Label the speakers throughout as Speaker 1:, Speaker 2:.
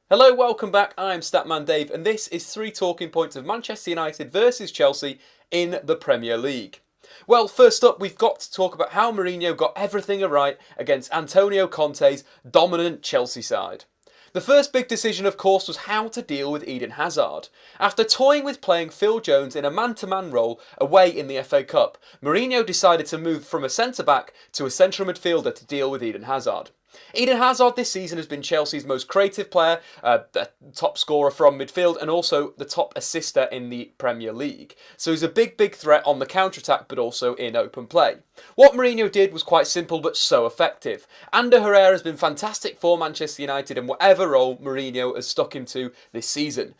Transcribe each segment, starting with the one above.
Speaker 1: Hello, welcome back. I'm Statman Dave, and this is 3 talking points of Manchester United versus Chelsea in the Premier League. Well, first up, we've got to talk about how Mourinho got everything right against Antonio Conte's dominant Chelsea side. The first big decision, of course, was how to deal with Eden Hazard. After toying with playing Phil Jones in a man-to-man role away in the FA Cup, Mourinho decided to move from a centre-back to a central midfielder to deal with Eden Hazard. Eden Hazard this season has been Chelsea's most creative player, the top scorer from midfield, and also the top assister in the Premier League. So he's a big threat on the counter-attack, but also in open play. What Mourinho did was quite simple, but so effective. Ander Herrera has been fantastic for Manchester United in whatever role Mourinho has stuck him to this season.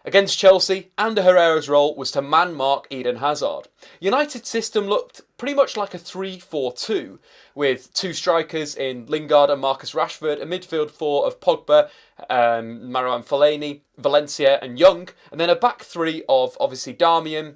Speaker 1: Against Chelsea, Ander Herrera's role was to man-mark Eden Hazard. United's system looked pretty much like a 3-4-2, with two strikers in Lingard and Marcus Rashford, a midfield four of Pogba, Marouane Fellaini, Valencia and Young, and then a back three of obviously Darmian,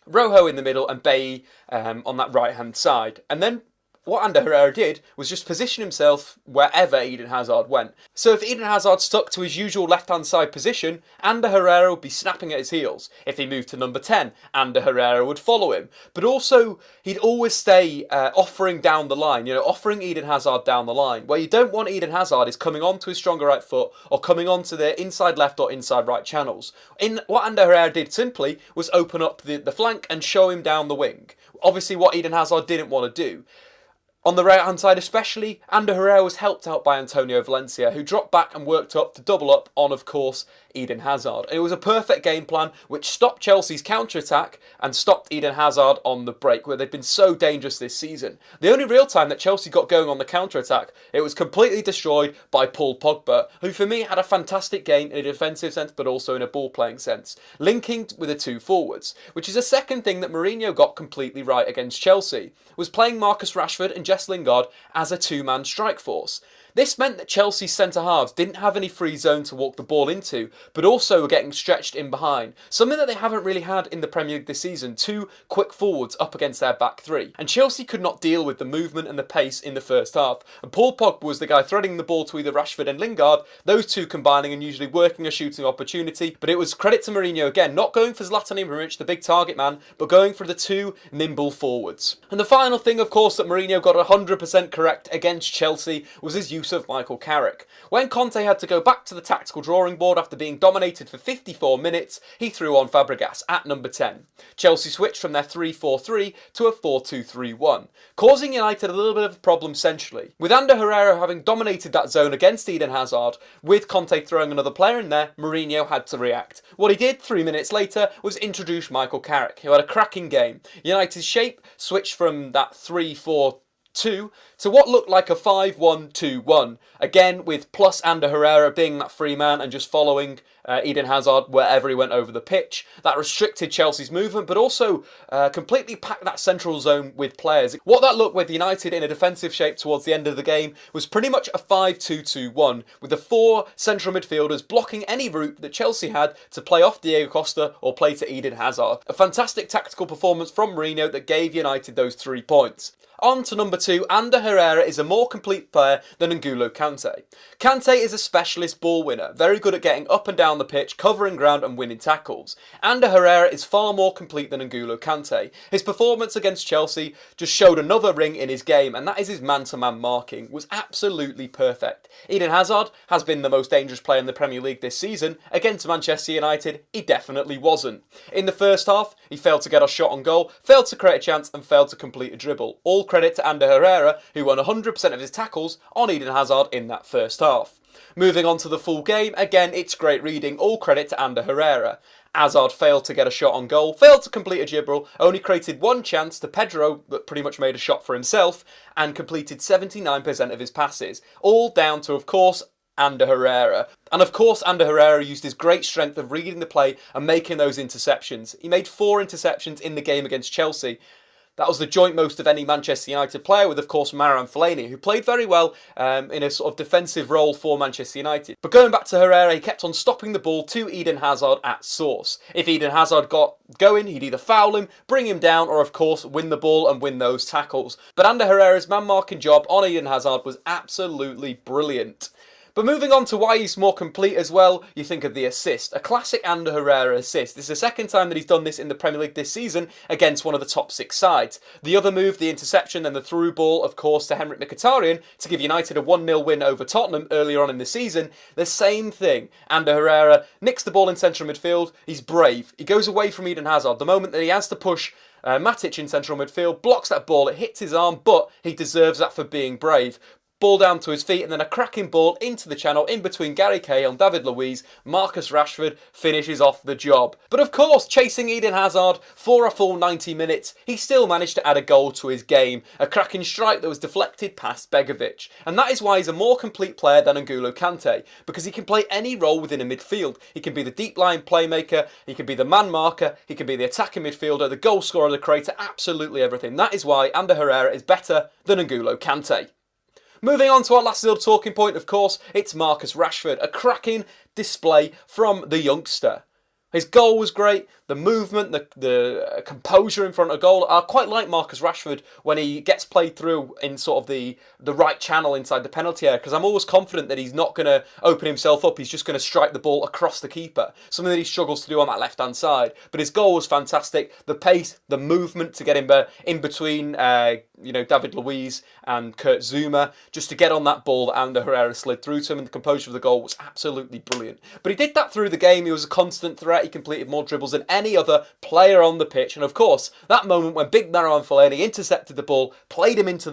Speaker 1: Rojo in the middle and Bailly on that right-hand side. And then what Ander Herrera did was just position himself wherever Eden Hazard went. So if Eden Hazard stuck to his usual left-hand side position, Ander Herrera would be snapping at his heels. If he moved to number 10, Ander Herrera would follow him. But also, he'd always stay offering down the line, offering Eden Hazard down the line. Where you don't want Eden Hazard is coming onto his stronger right foot or coming onto the inside left or inside right channels. What Ander Herrera did simply was open up the flank and show him down the wing. Obviously what Eden Hazard didn't want to do. On the right-hand side especially, Ander Herrera was helped out by Antonio Valencia, who dropped back and worked up to double up on, of course, Eden Hazard. It was a perfect game plan which stopped Chelsea's counter-attack and stopped Eden Hazard on the break, where they've been so dangerous this season. The only real time that Chelsea got going on the counter-attack, it was completely destroyed by Paul Pogba, who for me had a fantastic game in a defensive sense but also in a ball-playing sense, linking with the two forwards, which is a second thing that Mourinho got completely right against Chelsea, was playing Marcus Rashford and Lingard as a two-man strike force. This meant that Chelsea's centre-halves didn't have any free zone to walk the ball into, but also were getting stretched in behind, something that they haven't really had in the Premier League this season, two quick forwards up against their back three. And Chelsea could not deal with the movement and the pace in the first half, and Paul Pogba was the guy threading the ball to either Rashford and Lingard, those two combining and usually working a shooting opportunity, but it was credit to Mourinho again, not going for Zlatan Ibrahimovic, the big target man, but going for the two nimble forwards. And the final thing, of course, that Mourinho got 100% correct against Chelsea was his use of Michael Carrick. When Kante had to go back to the tactical drawing board after being dominated for 54 minutes, he threw on Fabregas at number 10. Chelsea switched from their 3-4-3 to a 4-2-3-1, causing United a little bit of a problem centrally. With Ander Herrera having dominated that zone against Eden Hazard, with Kante throwing another player in there, Mourinho had to react. What he did 3 minutes later was introduce Michael Carrick, who had a cracking game. United's shape switched from that 3-4-2 to what looked like a 5-1-2-1. Again, with plus Ander Herrera being that free man and just following Eden Hazard wherever he went over the pitch. That restricted Chelsea's movement, but also completely packed that central zone with players. What that looked with United in a defensive shape towards the end of the game was pretty much a 5-2-2-1, with the four central midfielders blocking any route that Chelsea had to play off Diego Costa or play to Eden Hazard. A fantastic tactical performance from Mourinho that gave United those 3 points. On to number 2, Ander Herrera is a more complete player than N'Golo Kante. Kante is a specialist ball winner, very good at getting up and down the pitch, covering ground and winning tackles. Ander Herrera is far more complete than N'Golo Kante. His performance against Chelsea just showed another ring in his game, and that is his man-to-man marking was absolutely perfect. Eden Hazard has been the most dangerous player in the Premier League this season. Against Manchester United, he definitely wasn't. In the first half, he failed to get a shot on goal, failed to create a chance and failed to complete a dribble. All credit to Ander Herrera, who won 100% of his tackles on Eden Hazard in that first half. Moving on to the full game, again it's great reading, all credit to Ander Herrera. Hazard failed to get a shot on goal, failed to complete a dribble, only created one chance to Pedro that pretty much made a shot for himself, and completed 79% of his passes. All down to, of course, Ander Herrera. And of course Ander Herrera used his great strength of reading the play and making those interceptions. He made 4 interceptions in the game against Chelsea. That was the joint most of any Manchester United player, with of course Marouane Fellaini, who played very well in a sort of defensive role for Manchester United. But going back to Herrera, he kept on stopping the ball to Eden Hazard at source. If Eden Hazard got going, he'd either foul him, bring him down, or of course win the ball and win those tackles. But Ander Herrera's man-marking job on Eden Hazard was absolutely brilliant. But moving on to why he's more complete as well, you think of the assist. A classic Ander Herrera assist. This is the second time that he's done this in the Premier League this season against one of the top 6 sides. The other move, the interception, and the through ball, of course, to Henrik Mkhitaryan to give United a 1-0 win over Tottenham earlier on in the season. The same thing. Ander Herrera nicks the ball in central midfield. He's brave. He goes away from Eden Hazard. The moment that he has to push Matic in central midfield, blocks that ball, it hits his arm, but he deserves that for being brave. Ball down to his feet and then a cracking ball into the channel in between Gary Cahill and David Luiz. Marcus Rashford finishes off the job. But of course, chasing Eden Hazard for a full 90 minutes, he still managed to add a goal to his game. A cracking strike that was deflected past Begovic. And that is why he's a more complete player than N'Golo Kante, because he can play any role within a midfield. He can be the deep line playmaker, he can be the man marker, he can be the attacking midfielder, the goal scorer, the creator, absolutely everything. That is why Ander Herrera is better than N'Golo Kante. Moving on to our last little talking point, of course, it's Marcus Rashford. A cracking display from the youngster. His goal was great. The movement, the composure in front of goal. I quite like Marcus Rashford when he gets played through in sort of the right channel inside the penalty area, because I'm always confident that he's not going to open himself up. He's just going to strike the ball across the keeper, something that he struggles to do on that left-hand side. But his goal was fantastic. The pace, the movement to get him in between David Luiz and Kurt Zouma, just to get on that ball that Ander Herrera slid through to him, and the composure of the goal was absolutely brilliant. But he did that through the game. He was a constant threat. He completed more dribbles than any other player on the pitch. And of course, that moment when Big Marouane Fellaini intercepted the ball, played him into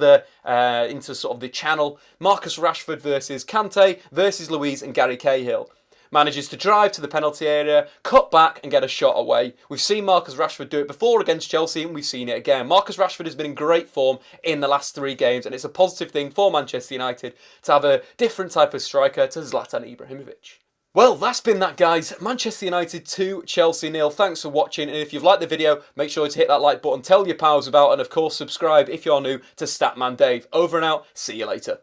Speaker 1: sort of the channel. Marcus Rashford versus Kante versus Luiz and Gary Cahill. Manages to drive to the penalty area, cut back and get a shot away. We've seen Marcus Rashford do it before against Chelsea and we've seen it again. Marcus Rashford has been in great form in the last 3 games and it's a positive thing for Manchester United to have a different type of striker to Zlatan Ibrahimovic. Well, that's been that, guys. Manchester United 2, Chelsea 0. Thanks for watching, and if you've liked the video, make sure to hit that like button, tell your pals about, and of course subscribe if you're new to Statman Dave. Over and out. See you later.